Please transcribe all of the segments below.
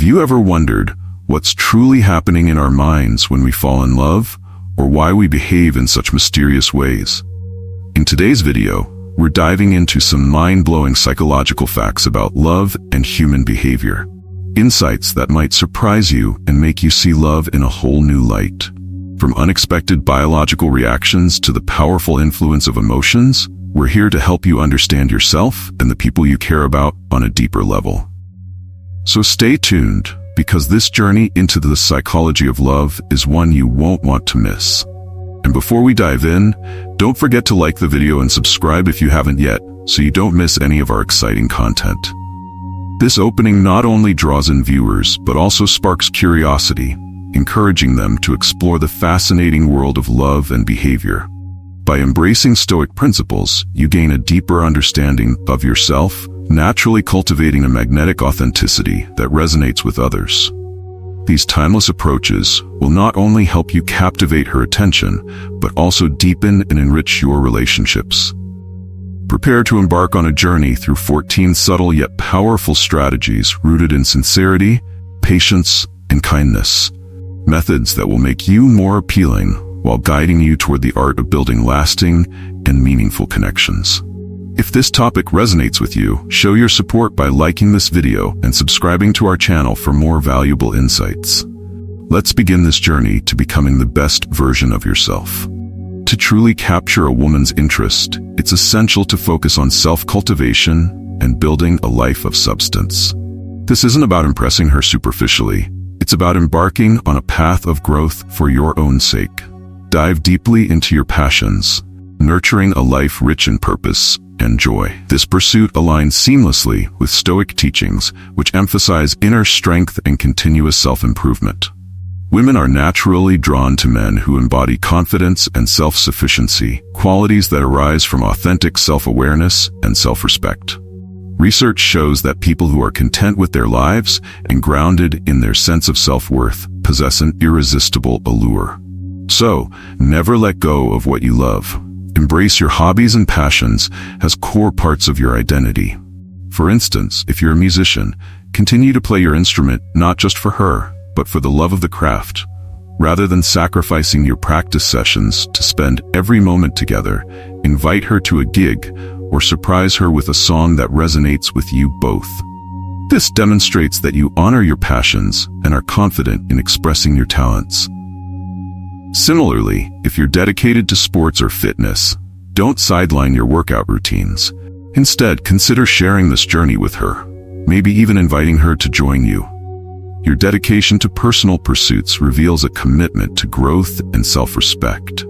Have you ever wondered what's truly happening in our minds when we fall in love, or why we behave in such mysterious ways? In today's video, we're diving into some mind-blowing psychological facts about love and human behavior. Insights that might surprise you and make you see love in a whole new light. From unexpected biological reactions to the powerful influence of emotions, we're here to help you understand yourself and the people you care about on a deeper level. So stay tuned, because this journey into the psychology of love is one you won't want to miss. And before we dive in, don't forget to like the video and subscribe if you haven't yet, so you don't miss any of our exciting content. This opening not only draws in viewers, but also sparks curiosity, encouraging them to explore the fascinating world of love and behavior. By embracing Stoic principles, you gain a deeper understanding of yourself, naturally cultivating a magnetic authenticity that resonates with others. These timeless approaches will not only help you captivate her attention, but also deepen and enrich your relationships. Prepare to embark on a journey through 14 subtle yet powerful strategies rooted in sincerity, patience, and kindness. Methods that will make you more appealing while guiding you toward the art of building lasting and meaningful connections. If this topic resonates with you, show your support by liking this video and subscribing to our channel for more valuable insights. Let's begin this journey to becoming the best version of yourself. To truly capture a woman's interest, it's essential to focus on self-cultivation and building a life of substance. This isn't about impressing her superficially. It's about embarking on a path of growth for your own sake. Dive deeply into your passions, nurturing a life rich in purpose and joy. This pursuit aligns seamlessly with Stoic teachings, which emphasize inner strength and continuous self-improvement. Women are naturally drawn to men who embody confidence and self-sufficiency, qualities that arise from authentic self-awareness and self-respect. Research shows that people who are content with their lives and grounded in their sense of self-worth possess an irresistible allure. So, never let go of what you love. Embrace your hobbies and passions as core parts of your identity. For instance, if you're a musician, continue to play your instrument not just for her, but for the love of the craft. Rather than sacrificing your practice sessions to spend every moment together, invite her to a gig or surprise her with a song that resonates with you both. This demonstrates that you honor your passions and are confident in expressing your talents. Similarly, if you're dedicated to sports or fitness, don't sideline your workout routines. Instead, consider sharing this journey with her, maybe even inviting her to join you. Your dedication to personal pursuits reveals a commitment to growth and self-respect,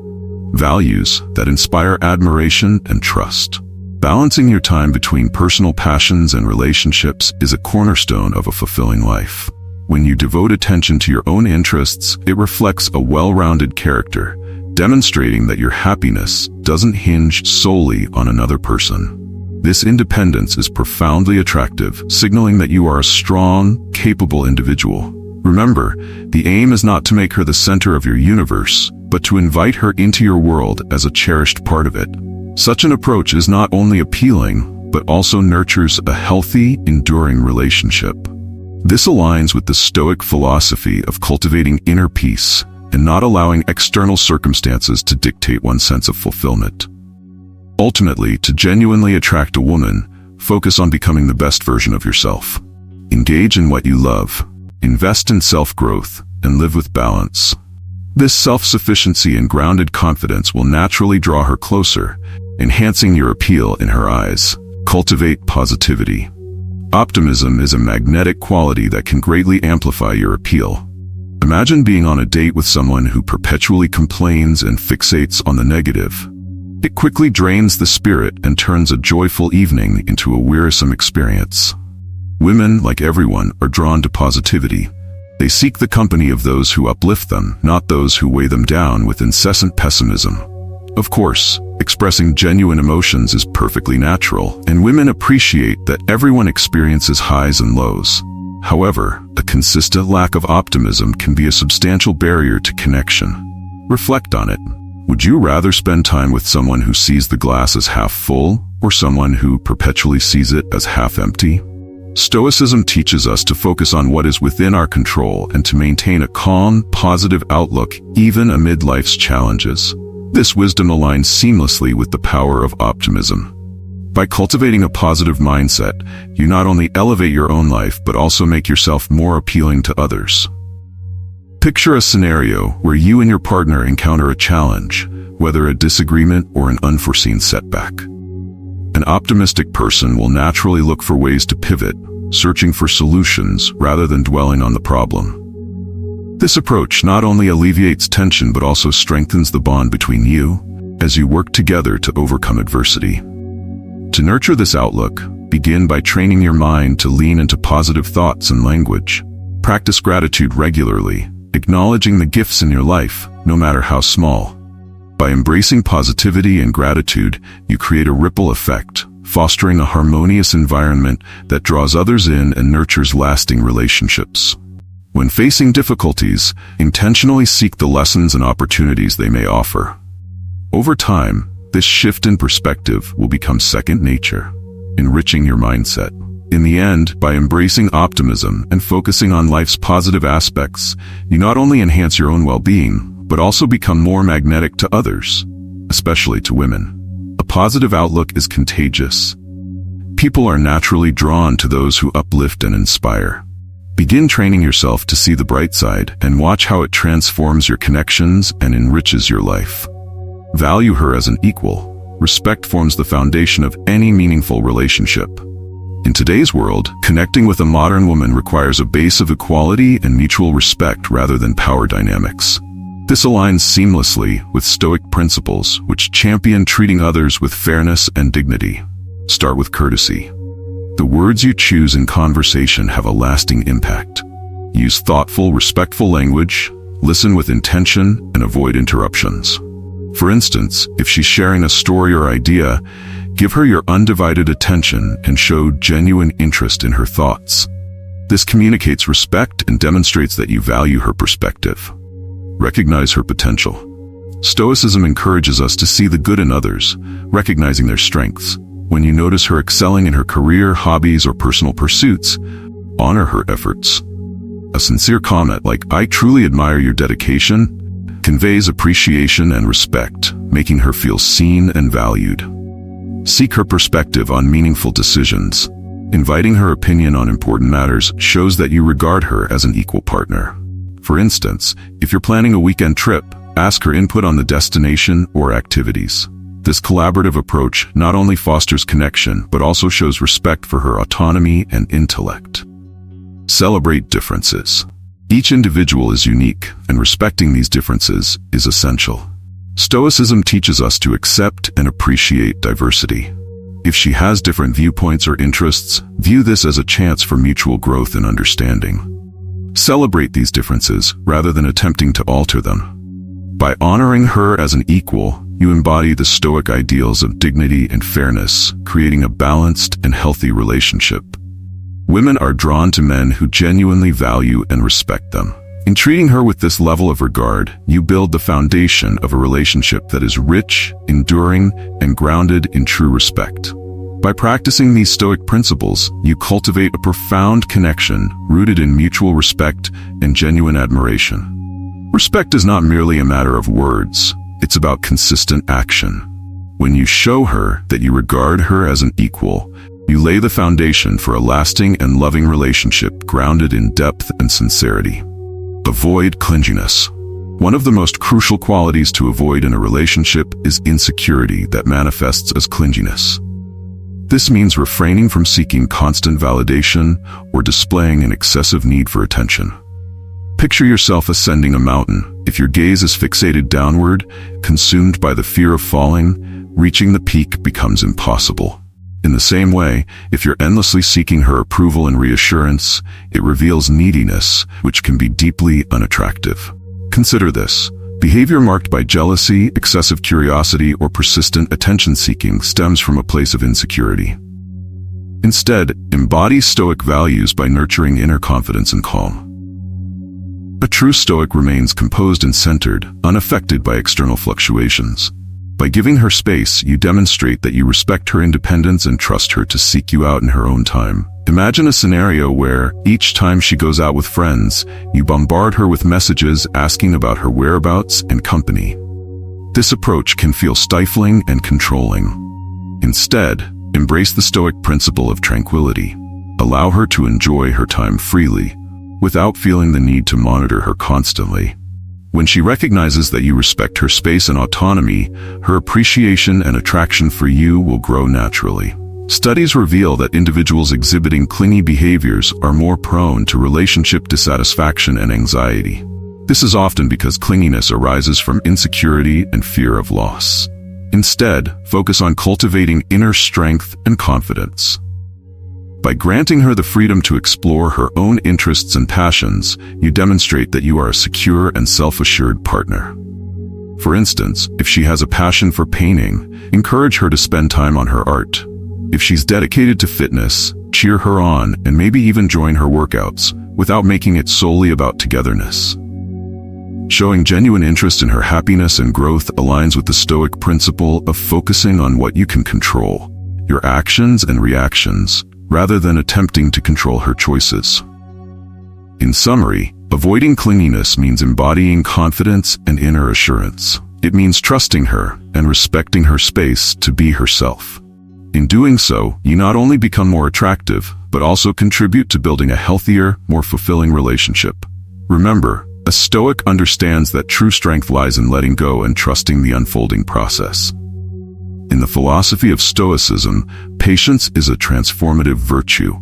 values that inspire admiration and trust. Balancing your time between personal passions and relationships is a cornerstone of a fulfilling life. When you devote attention to your own interests, it reflects a well-rounded character, demonstrating that your happiness doesn't hinge solely on another person. This independence is profoundly attractive, signaling that you are a strong, capable individual. Remember, the aim is not to make her the center of your universe, but to invite her into your world as a cherished part of it. Such an approach is not only appealing, but also nurtures a healthy, enduring relationship. This aligns with the Stoic philosophy of cultivating inner peace and not allowing external circumstances to dictate one's sense of fulfillment. Ultimately, to genuinely attract a woman, focus on becoming the best version of yourself. Engage in what you love, invest in self-growth, and live with balance. This self-sufficiency and grounded confidence will naturally draw her closer, enhancing your appeal in her eyes. Cultivate positivity. Optimism is a magnetic quality that can greatly amplify your appeal. Imagine being on a date with someone who perpetually complains and fixates on the negative. It quickly drains the spirit and turns a joyful evening into a wearisome experience. Women, like everyone, are drawn to positivity. They seek the company of those who uplift them, not those who weigh them down with incessant pessimism. Of course, expressing genuine emotions is perfectly natural, and women appreciate that everyone experiences highs and lows. However, a consistent lack of optimism can be a substantial barrier to connection. Reflect on it. Would you rather spend time with someone who sees the glass as half full, or someone who perpetually sees it as half empty? Stoicism teaches us to focus on what is within our control and to maintain a calm, positive outlook even amid life's challenges. This wisdom aligns seamlessly with the power of optimism. By cultivating a positive mindset, you not only elevate your own life but also make yourself more appealing to others. Picture a scenario where you and your partner encounter a challenge, whether a disagreement or an unforeseen setback. An optimistic person will naturally look for ways to pivot, searching for solutions rather than dwelling on the problem. This approach not only alleviates tension but also strengthens the bond between you as you work together to overcome adversity. To nurture this outlook, begin by training your mind to lean into positive thoughts and language. Practice gratitude regularly, acknowledging the gifts in your life, no matter how small. By embracing positivity and gratitude, you create a ripple effect, fostering a harmonious environment that draws others in and nurtures lasting relationships. When facing difficulties, intentionally seek the lessons and opportunities they may offer. Over time, this shift in perspective will become second nature, enriching your mindset. In the end, by embracing optimism and focusing on life's positive aspects, you not only enhance your own well-being, but also become more magnetic to others, especially to women. A positive outlook is contagious. People are naturally drawn to those who uplift and inspire. Begin training yourself to see the bright side and watch how it transforms your connections and enriches your life. Value her as an equal. Respect forms the foundation of any meaningful relationship. In today's world, connecting with a modern woman requires a base of equality and mutual respect rather than power dynamics. This aligns seamlessly with Stoic principles, which champion treating others with fairness and dignity. Start with courtesy. The words you choose in conversation have a lasting impact. Use thoughtful, respectful language, listen with intention, and avoid interruptions. For instance, if she's sharing a story or idea, give her your undivided attention and show genuine interest in her thoughts. This communicates respect and demonstrates that you value her perspective. Recognize her potential. Stoicism encourages us to see the good in others, recognizing their strengths. When you notice her excelling in her career, hobbies, or personal pursuits, honor her efforts. A sincere comment like, "I truly admire your dedication," conveys appreciation and respect, making her feel seen and valued. Seek her perspective on meaningful decisions. Inviting her opinion on important matters shows that you regard her as an equal partner. For instance, if you're planning a weekend trip, ask her input on the destination or activities. This collaborative approach not only fosters connection, but also shows respect for her autonomy and intellect. Celebrate differences. Each individual is unique, and respecting these differences is essential. Stoicism teaches us to accept and appreciate diversity. If she has different viewpoints or interests, view this as a chance for mutual growth and understanding. Celebrate these differences rather than attempting to alter them. By honoring her as an equal, you embody the Stoic ideals of dignity and fairness, creating a balanced and healthy relationship. Women are drawn to men who genuinely value and respect them. In treating her with this level of regard, you build the foundation of a relationship that is rich, enduring, and grounded in true respect. By practicing these Stoic principles, you cultivate a profound connection rooted in mutual respect and genuine admiration. Respect is not merely a matter of words, it's about consistent action. When you show her that you regard her as an equal, you lay the foundation for a lasting and loving relationship grounded in depth and sincerity. Avoid clinginess. One of the most crucial qualities to avoid in a relationship is insecurity that manifests as clinginess. This means refraining from seeking constant validation or displaying an excessive need for attention. Picture yourself ascending a mountain. If your gaze is fixated downward, consumed by the fear of falling, reaching the peak becomes impossible. In the same way, if you're endlessly seeking her approval and reassurance, it reveals neediness, which can be deeply unattractive. Consider this. Behavior marked by jealousy, excessive curiosity, or persistent attention-seeking stems from a place of insecurity. Instead, embody Stoic values by nurturing inner confidence and calm. A true Stoic remains composed and centered, unaffected by external fluctuations. By giving her space, you demonstrate that you respect her independence and trust her to seek you out in her own time. Imagine a scenario where, each time she goes out with friends, you bombard her with messages asking about her whereabouts and company. This approach can feel stifling and controlling. Instead, embrace the Stoic principle of tranquility. Allow her to enjoy her time freely, without feeling the need to monitor her constantly. When she recognizes that you respect her space and autonomy, her appreciation and attraction for you will grow naturally. Studies reveal that individuals exhibiting clingy behaviors are more prone to relationship dissatisfaction and anxiety. This is often because clinginess arises from insecurity and fear of loss. Instead, focus on cultivating inner strength and confidence. By granting her the freedom to explore her own interests and passions, you demonstrate that you are a secure and self-assured partner. For instance, if she has a passion for painting, encourage her to spend time on her art. If she's dedicated to fitness, cheer her on and maybe even join her workouts, without making it solely about togetherness. Showing genuine interest in her happiness and growth aligns with the Stoic principle of focusing on what you can control, your actions and reactions, rather than attempting to control her choices. In summary, avoiding clinginess means embodying confidence and inner assurance. It means trusting her and respecting her space to be herself. In doing so, you not only become more attractive, but also contribute to building a healthier, more fulfilling relationship. Remember, a Stoic understands that true strength lies in letting go and trusting the unfolding process. In the philosophy of Stoicism, patience is a transformative virtue,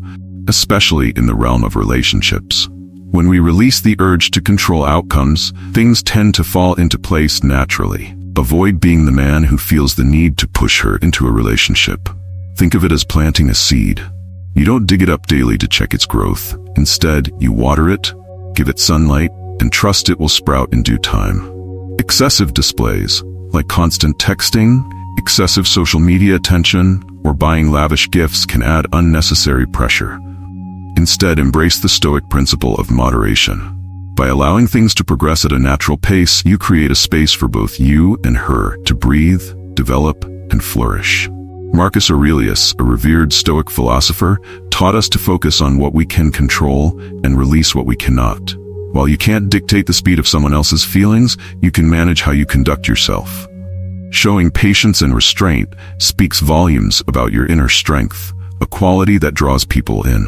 especially in the realm of relationships. When we release the urge to control outcomes, things tend to fall into place naturally. Avoid being the man who feels the need to push her into a relationship. Think of it as planting a seed. You don't dig it up daily to check its growth. Instead, you water it, give it sunlight, and trust it will sprout in due time. Excessive displays, like constant texting, excessive social media attention, or buying lavish gifts can add unnecessary pressure. Instead, embrace the Stoic principle of moderation. By allowing things to progress at a natural pace, you create a space for both you and her to breathe, develop, and flourish. Marcus Aurelius, a revered Stoic philosopher, taught us to focus on what we can control and release what we cannot. While you can't dictate the speed of someone else's feelings, you can manage how you conduct yourself. Showing patience and restraint speaks volumes about your inner strength, a quality that draws people in.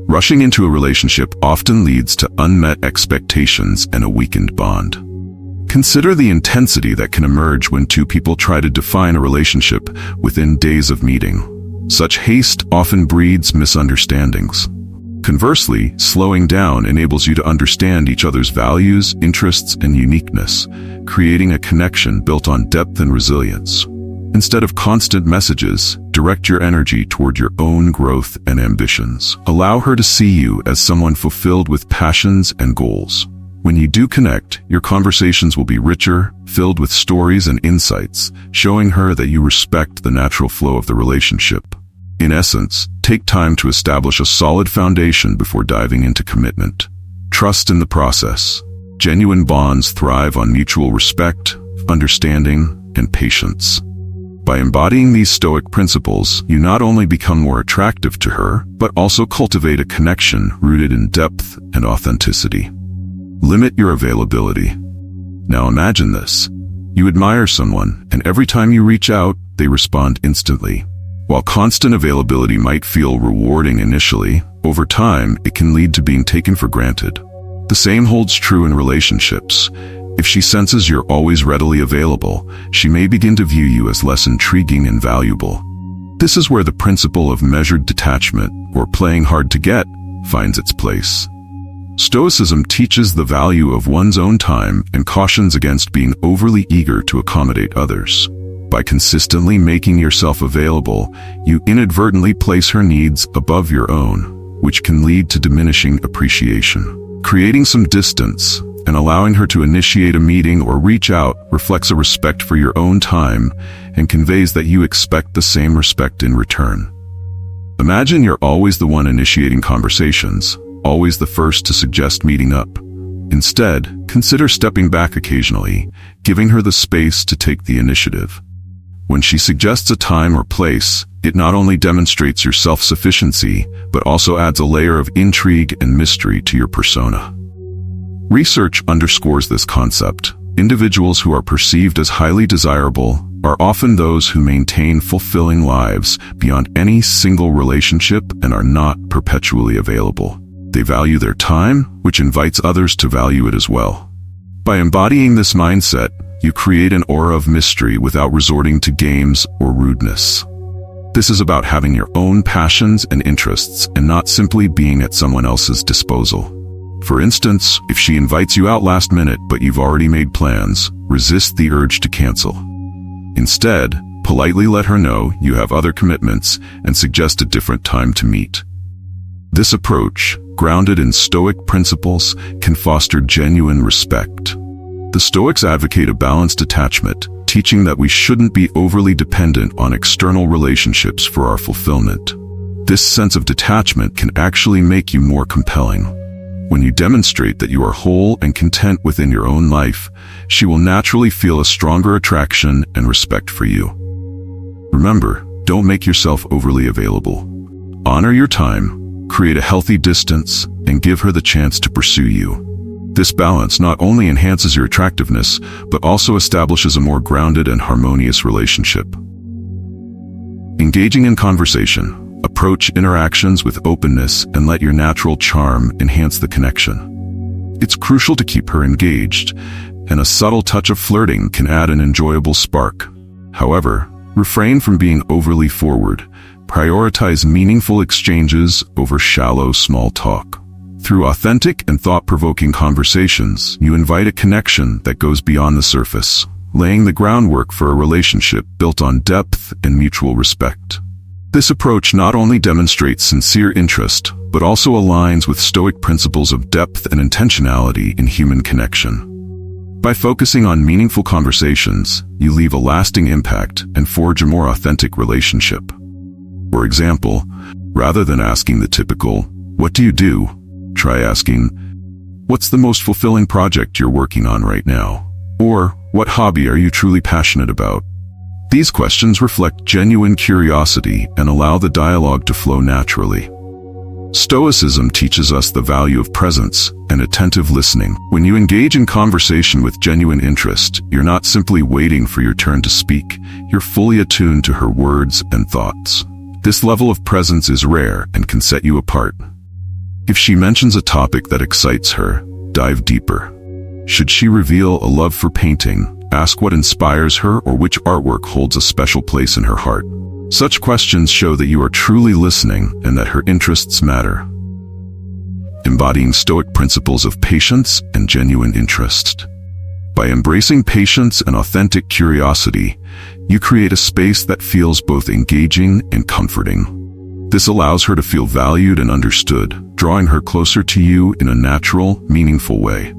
Rushing into a relationship often leads to unmet expectations and a weakened bond. Consider the intensity that can emerge when two people try to define a relationship within days of meeting. Such haste often breeds misunderstandings. Conversely, slowing down enables you to understand each other's values, interests, and uniqueness, creating a connection built on depth and resilience. Instead of constant messages, direct your energy toward your own growth and ambitions. Allow her to see you as someone fulfilled with passions and goals. When you do connect, your conversations will be richer, filled with stories and insights, showing her that you respect the natural flow of the relationship. In essence, take time to establish a solid foundation before diving into commitment. Trust in the process. Genuine bonds thrive on mutual respect, understanding, and patience. By embodying these Stoic principles, you not only become more attractive to her, but also cultivate a connection rooted in depth and authenticity. Limit your availability. Now imagine this. You admire someone, and every time you reach out, they respond instantly. While constant availability might feel rewarding initially, over time, it can lead to being taken for granted. The same holds true in relationships. If she senses you're always readily available, she may begin to view you as less intriguing and valuable. This is where the principle of measured detachment, or playing hard to get, finds its place. Stoicism teaches the value of one's own time and cautions against being overly eager to accommodate others. By consistently making yourself available, you inadvertently place her needs above your own, which can lead to diminishing appreciation. Creating some distance and allowing her to initiate a meeting or reach out reflects a respect for your own time and conveys that you expect the same respect in return. Imagine you're always the one initiating conversations, always the first to suggest meeting up. Instead, consider stepping back occasionally, giving her the space to take the initiative. When she suggests a time or place, it not only demonstrates your self-sufficiency, but also adds a layer of intrigue and mystery to your persona. Research underscores this concept. Individuals who are perceived as highly desirable are often those who maintain fulfilling lives beyond any single relationship and are not perpetually available. They value their time, which invites others to value it as well. By embodying this mindset, you create an aura of mystery without resorting to games or rudeness. This is about having your own passions and interests and not simply being at someone else's disposal. For instance, if she invites you out last minute but you've already made plans, resist the urge to cancel. Instead, politely let her know you have other commitments and suggest a different time to meet. This approach, grounded in Stoic principles, can foster genuine respect. The Stoics advocate a balanced attachment, teaching that we shouldn't be overly dependent on external relationships for our fulfillment. This sense of detachment can actually make you more compelling. When you demonstrate that you are whole and content within your own life, she will naturally feel a stronger attraction and respect for you. Remember, don't make yourself overly available. Honor your time, create a healthy distance, and give her the chance to pursue you. This balance not only enhances your attractiveness, but also establishes a more grounded and harmonious relationship. Engaging in conversation. Approach interactions with openness and let your natural charm enhance the connection. It's crucial to keep her engaged, and a subtle touch of flirting can add an enjoyable spark. However, refrain from being overly forward. Prioritize meaningful exchanges over shallow small talk. Through authentic and thought-provoking conversations, you invite a connection that goes beyond the surface, laying the groundwork for a relationship built on depth and mutual respect. This approach not only demonstrates sincere interest, but also aligns with Stoic principles of depth and intentionality in human connection. By focusing on meaningful conversations, you leave a lasting impact and forge a more authentic relationship. For example, rather than asking the typical, "What do you do?" try asking, "What's the most fulfilling project you're working on right now?" Or, "What hobby are you truly passionate about?" These questions reflect genuine curiosity and allow the dialogue to flow naturally. Stoicism teaches us the value of presence and attentive listening. When you engage in conversation with genuine interest, you're not simply waiting for your turn to speak, you're fully attuned to her words and thoughts. This level of presence is rare and can set you apart. If she mentions a topic that excites her, dive deeper. Should she reveal a love for painting, ask what inspires her or which artwork holds a special place in her heart. Such questions show that you are truly listening and that her interests matter. Embodying Stoic principles of patience and genuine interest. By embracing patience and authentic curiosity, you create a space that feels both engaging and comforting. This allows her to feel valued and understood, drawing her closer to you in a natural, meaningful way.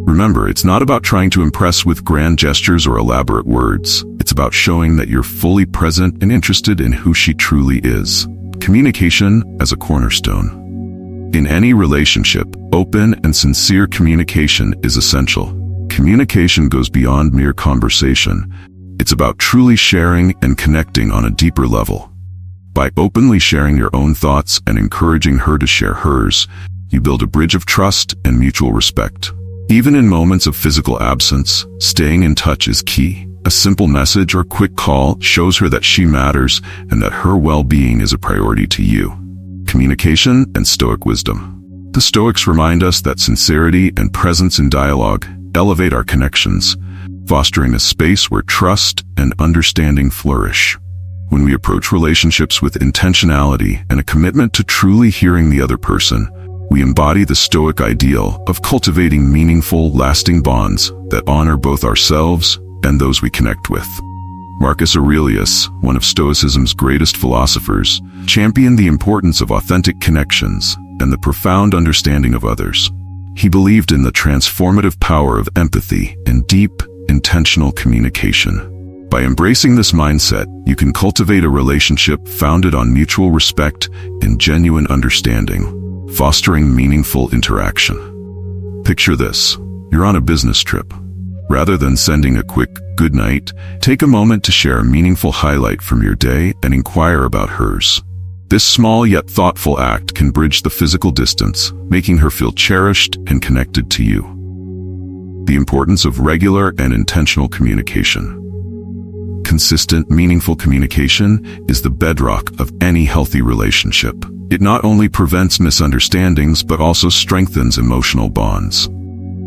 Remember, it's not about trying to impress with grand gestures or elaborate words. It's about showing that you're fully present and interested in who she truly is. Communication as a cornerstone. In any relationship, open and sincere communication is essential. Communication goes beyond mere conversation. It's about truly sharing and connecting on a deeper level. By openly sharing your own thoughts and encouraging her to share hers, you build a bridge of trust and mutual respect. Even in moments of physical absence, staying in touch is key. A simple message or quick call shows her that she matters and that her well-being is a priority to you. Communication and Stoic wisdom. The Stoics remind us that sincerity and presence in dialogue elevate our connections, fostering a space where trust and understanding flourish. When we approach relationships with intentionality and a commitment to truly hearing the other person, we embody the Stoic ideal of cultivating meaningful, lasting bonds that honor both ourselves and those we connect with. Marcus Aurelius, one of Stoicism's greatest philosophers, championed the importance of authentic connections and the profound understanding of others. He believed in the transformative power of empathy and deep, intentional communication. By embracing this mindset, you can cultivate a relationship founded on mutual respect and genuine understanding, fostering meaningful interaction. Picture this: you're on a business trip. Rather than sending a quick good night, take a moment to share a meaningful highlight from your day and inquire about hers. This small yet thoughtful act can bridge the physical distance, making her feel cherished and connected to you. The importance of regular and intentional communication. Consistent, meaningful communication is the bedrock of any healthy relationship. It not only prevents misunderstandings but also strengthens emotional bonds.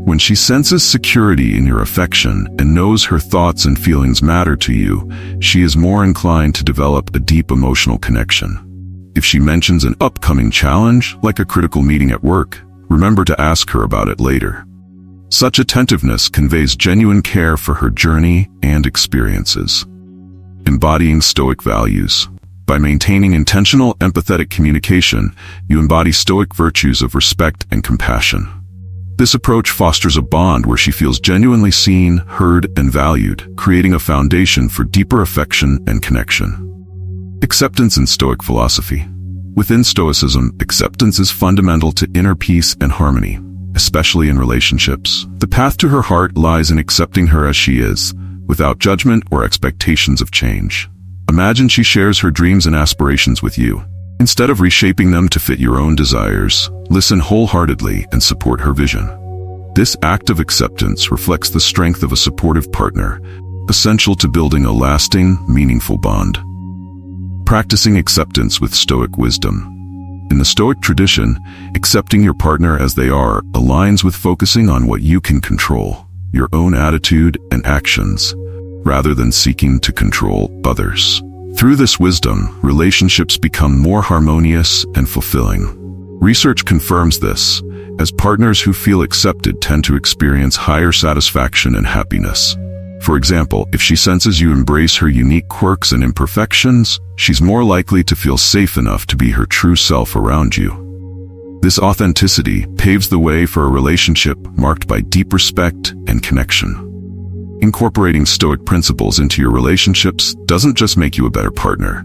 When she senses security in your affection and knows her thoughts and feelings matter to you, she is more inclined to develop a deep emotional connection. If she mentions an upcoming challenge, like a critical meeting at work, remember to ask her about it later. Such attentiveness conveys genuine care for her journey and experiences. Embodying Stoic values. By maintaining intentional, empathetic communication, you embody Stoic virtues of respect and compassion. This approach fosters a bond where she feels genuinely seen, heard, and valued, creating a foundation for deeper affection and connection. Acceptance in Stoic philosophy. Within Stoicism, acceptance is fundamental to inner peace and harmony, especially in relationships. The path to her heart lies in accepting her as she is, without judgment or expectations of change. Imagine she shares her dreams and aspirations with you. Instead of reshaping them to fit your own desires, listen wholeheartedly and support her vision. This act of acceptance reflects the strength of a supportive partner, essential to building a lasting, meaningful bond. Practicing acceptance with Stoic wisdom. In the Stoic tradition, accepting your partner as they are aligns with focusing on what you can control, your own attitude and actions, rather than seeking to control others. Through this wisdom, relationships become more harmonious and fulfilling. Research confirms this, as partners who feel accepted tend to experience higher satisfaction and happiness. For example, if she senses you embrace her unique quirks and imperfections, she's more likely to feel safe enough to be her true self around you. This authenticity paves the way for a relationship marked by deep respect and connection. Incorporating Stoic principles into your relationships doesn't just make you a better partner,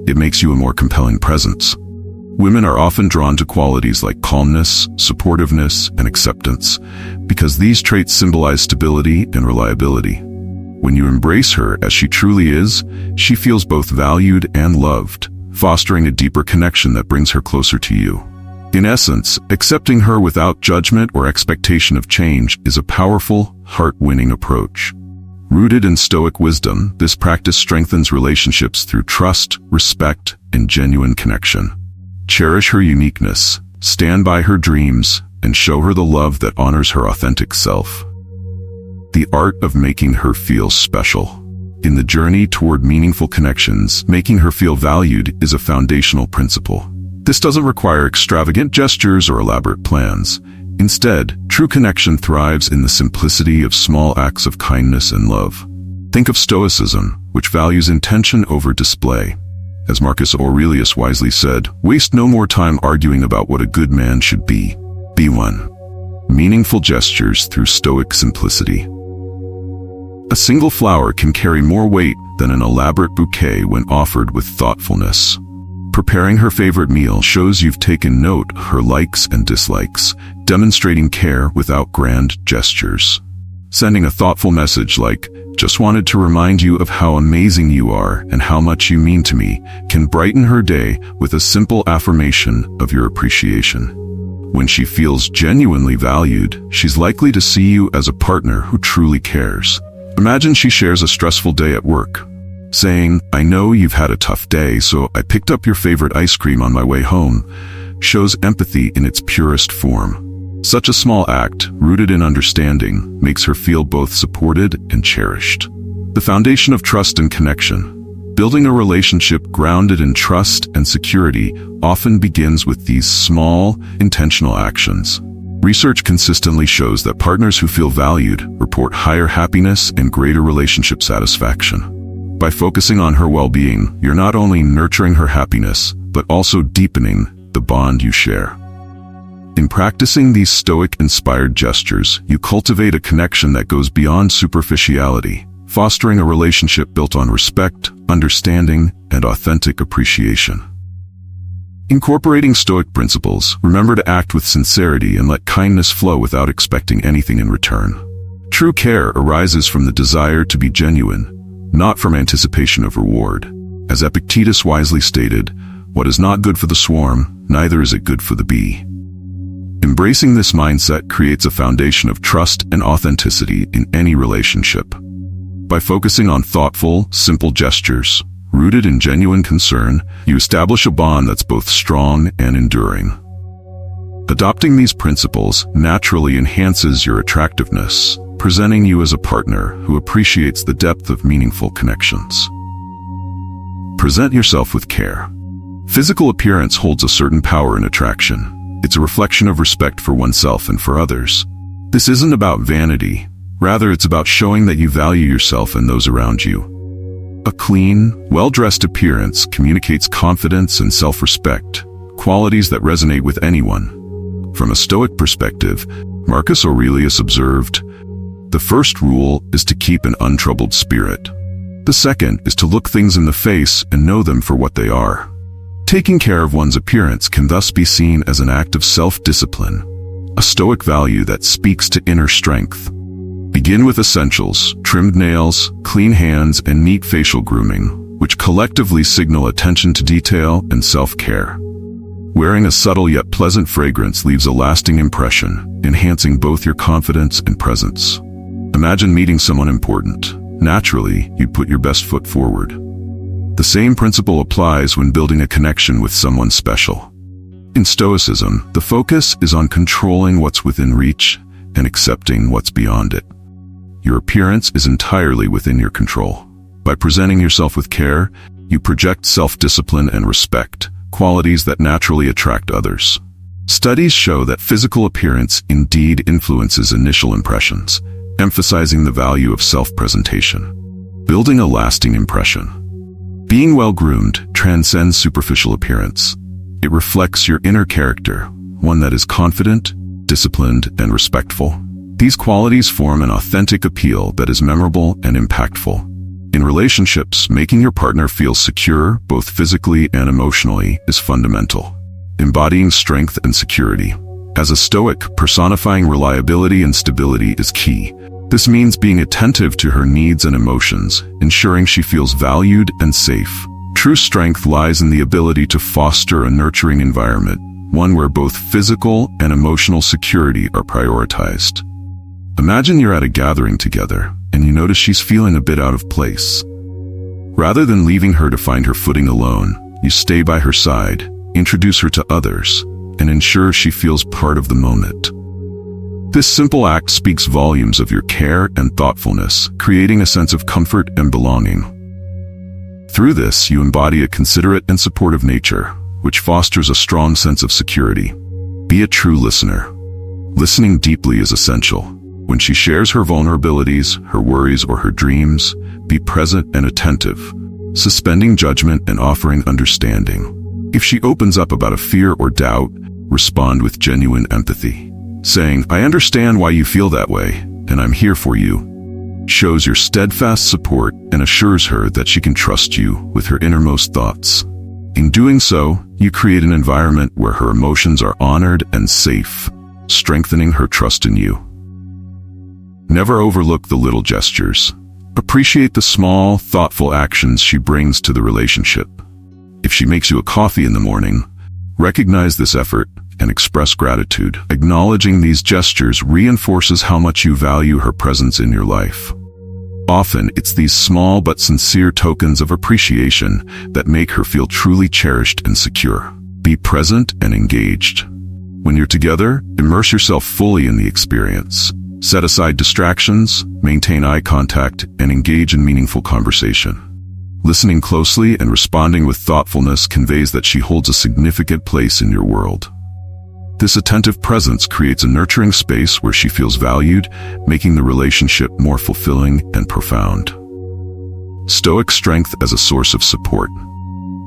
it makes you a more compelling presence. Women are often drawn to qualities like calmness, supportiveness, and acceptance, because these traits symbolize stability and reliability. When you embrace her as she truly is, she feels both valued and loved, fostering a deeper connection that brings her closer to you. In essence, accepting her without judgment or expectation of change is a powerful, heart-winning approach. Rooted in Stoic wisdom, this practice strengthens relationships through trust, respect, and genuine connection. Cherish her uniqueness, stand by her dreams, and show her the love that honors her authentic self. The art of making her feel special. In the journey toward meaningful connections, making her feel valued is a foundational principle. This doesn't require extravagant gestures or elaborate plans. Instead, true connection thrives in the simplicity of small acts of kindness and love. Think of Stoicism, which values intention over display. As Marcus Aurelius wisely said, waste no more time arguing about what a good man should be. Be one. Meaningful gestures through Stoic simplicity. A single flower can carry more weight than an elaborate bouquet when offered with thoughtfulness. Preparing her favorite meal shows you've taken note of her likes and dislikes, demonstrating care without grand gestures. Sending a thoughtful message like, "Just wanted to remind you of how amazing you are and how much you mean to me," can brighten her day with a simple affirmation of your appreciation. When she feels genuinely valued, she's likely to see you as a partner who truly cares. Imagine she shares a stressful day at work, saying, "I know you've had a tough day, so I picked up your favorite ice cream on my way home," shows empathy in its purest form. Such a small act, rooted in understanding, makes her feel both supported and cherished. The foundation of trust and connection. Building a relationship grounded in trust and security often begins with these small, intentional actions. Research consistently shows that partners who feel valued report higher happiness and greater relationship satisfaction. By focusing on her well-being, you're not only nurturing her happiness, but also deepening the bond you share. In practicing these Stoic-inspired gestures, you cultivate a connection that goes beyond superficiality, fostering a relationship built on respect, understanding, and authentic appreciation. Incorporating Stoic principles, remember to act with sincerity and let kindness flow without expecting anything in return. True care arises from the desire to be genuine, not from anticipation of reward. As Epictetus wisely stated, "What is not good for the swarm, neither is it good for the bee." Embracing this mindset creates a foundation of trust and authenticity in any relationship. By focusing on thoughtful, simple gestures, rooted in genuine concern, you establish a bond that's both strong and enduring. Adopting these principles naturally enhances your attractiveness, presenting you as a partner who appreciates the depth of meaningful connections. Present yourself with care. Physical appearance holds a certain power in attraction. It's a reflection of respect for oneself and for others. This isn't about vanity. Rather, it's about showing that you value yourself and those around you. A clean, well-dressed appearance communicates confidence and self-respect, qualities that resonate with anyone. From a Stoic perspective, Marcus Aurelius observed, "The first rule is to keep an untroubled spirit. The second is to look things in the face and know them for what they are." Taking care of one's appearance can thus be seen as an act of self-discipline, a Stoic value that speaks to inner strength. Begin with essentials: trimmed nails, clean hands, and neat facial grooming, which collectively signal attention to detail and self-care. Wearing a subtle yet pleasant fragrance leaves a lasting impression, enhancing both your confidence and presence. Imagine meeting someone important. Naturally, you'd put your best foot forward. The same principle applies when building a connection with someone special. In Stoicism, the focus is on controlling what's within reach and accepting what's beyond it. Your appearance is entirely within your control. By presenting yourself with care, you project self-discipline and respect, qualities that naturally attract others. Studies show that physical appearance indeed influences initial impressions, emphasizing the value of self-presentation. Building a lasting impression. Being well-groomed transcends superficial appearance. It reflects your inner character, one that is confident, disciplined, and respectful. These qualities form an authentic appeal that is memorable and impactful. In relationships, making your partner feel secure, both physically and emotionally, is fundamental. Embodying strength and security. As a Stoic, personifying reliability and stability is key. This means being attentive to her needs and emotions, ensuring she feels valued and safe. True strength lies in the ability to foster a nurturing environment, one where both physical and emotional security are prioritized. Imagine you're at a gathering together, and you notice she's feeling a bit out of place. Rather than leaving her to find her footing alone, you stay by her side, introduce her to others, and ensure she feels part of the moment. This simple act speaks volumes of your care and thoughtfulness, creating a sense of comfort and belonging. Through this, you embody a considerate and supportive nature, which fosters a strong sense of security. Be a true listener. Listening deeply is essential. When she shares her vulnerabilities, her worries, or her dreams, be present and attentive, suspending judgment and offering understanding. If she opens up about a fear or doubt, respond with genuine empathy. Saying, "I understand why you feel that way, and I'm here for you," shows your steadfast support and assures her that she can trust you with her innermost thoughts. In doing so, you create an environment where her emotions are honored and safe, strengthening her trust in you. Never overlook the little gestures. Appreciate the small, thoughtful actions she brings to the relationship. If she makes you a coffee in the morning, recognize this effort and express gratitude. Acknowledging these gestures reinforces how much you value her presence in your life. Often, it's these small but sincere tokens of appreciation that make her feel truly cherished and secure. Be present and engaged. When you're together, immerse yourself fully in the experience. Set aside distractions, maintain eye contact, and engage in meaningful conversation. Listening closely and responding with thoughtfulness conveys that she holds a significant place in your world. This attentive presence creates a nurturing space where she feels valued, making the relationship more fulfilling and profound. Stoic strength as a source of support.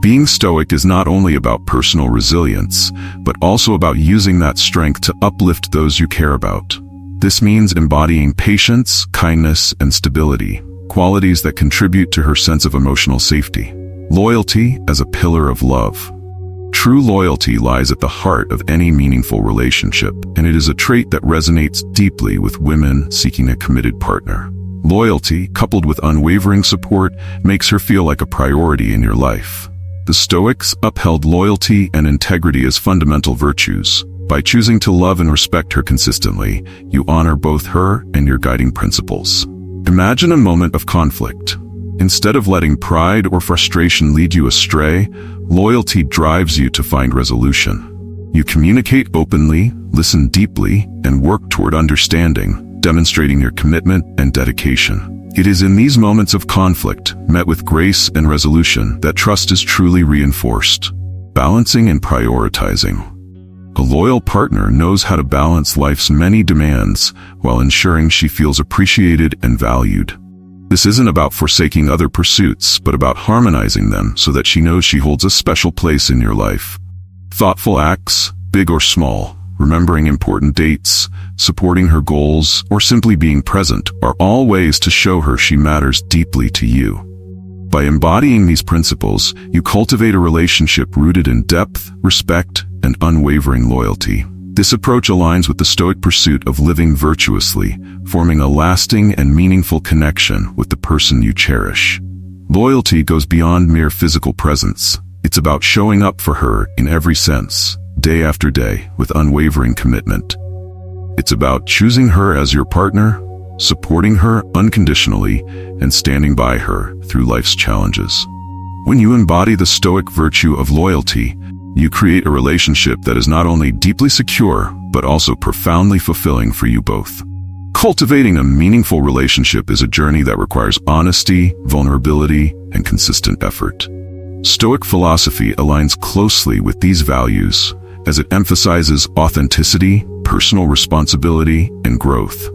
Being stoic is not only about personal resilience, but also about using that strength to uplift those you care about. This means embodying patience, kindness, and stability, qualities that contribute to her sense of emotional safety. Loyalty as a pillar of love. True loyalty lies at the heart of any meaningful relationship, and it is a trait that resonates deeply with women seeking a committed partner. Loyalty, coupled with unwavering support, makes her feel like a priority in your life. The Stoics upheld loyalty and integrity as fundamental virtues. By choosing to love and respect her consistently, you honor both her and your guiding principles. Imagine a moment of conflict. Instead of letting pride or frustration lead you astray, loyalty drives you to find resolution. You communicate openly, listen deeply, and work toward understanding, demonstrating your commitment and dedication. It is in these moments of conflict, met with grace and resolution, that trust is truly reinforced. Balancing and prioritizing. A loyal partner knows how to balance life's many demands while ensuring she feels appreciated and valued. This isn't about forsaking other pursuits, but about harmonizing them so that she knows she holds a special place in your life. Thoughtful acts, big or small, remembering important dates, supporting her goals, or simply being present are all ways to show her she matters deeply to you. By embodying these principles, you cultivate a relationship rooted in depth, respect, and unwavering loyalty. This approach aligns with the Stoic pursuit of living virtuously, forming a lasting and meaningful connection with the person you cherish. Loyalty goes beyond mere physical presence. It's about showing up for her in every sense, day after day, with unwavering commitment. It's about choosing her as your partner, supporting her unconditionally, and standing by her through life's challenges. When you embody the Stoic virtue of loyalty, you create a relationship that is not only deeply secure, but also profoundly fulfilling for you both. Cultivating a meaningful relationship is a journey that requires honesty, vulnerability, and consistent effort. Stoic philosophy aligns closely with these values, as it emphasizes authenticity, personal responsibility, and growth.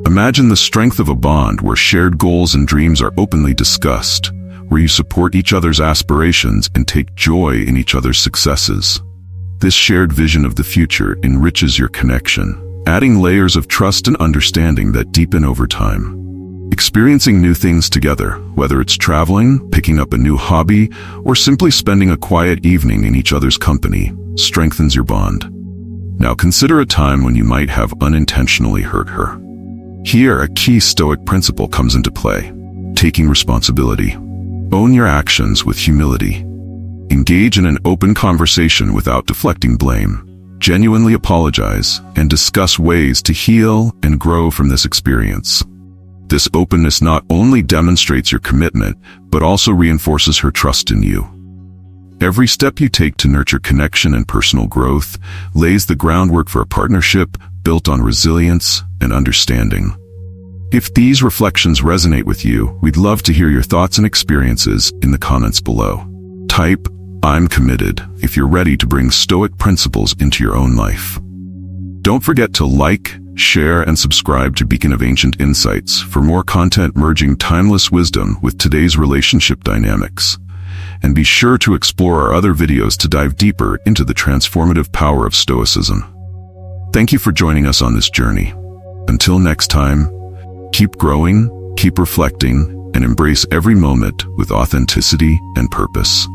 Imagine the strength of a bond where shared goals and dreams are openly discussed, where you support each other's aspirations and take joy in each other's successes. This shared vision of the future enriches your connection, adding layers of trust and understanding that deepen over time. Experiencing new things together, whether it's traveling, picking up a new hobby, or simply spending a quiet evening in each other's company, strengthens your bond. Now consider a time when you might have unintentionally hurt her. Here, a key Stoic principle comes into play: taking responsibility. Own your actions with humility. Engage in an open conversation without deflecting blame. Genuinely apologize and discuss ways to heal and grow from this experience. This openness not only demonstrates your commitment, but also reinforces her trust in you. Every step you take to nurture connection and personal growth lays the groundwork for a partnership built on resilience and understanding. If these reflections resonate with you, we'd love to hear your thoughts and experiences in the comments below. Type, "I'm committed," if you're ready to bring Stoic principles into your own life. Don't forget to like, share, and subscribe to Beacon of Ancient Insights for more content merging timeless wisdom with today's relationship dynamics. And be sure to explore our other videos to dive deeper into the transformative power of Stoicism. Thank you for joining us on this journey. Until next time, keep growing, keep reflecting, and embrace every moment with authenticity and purpose.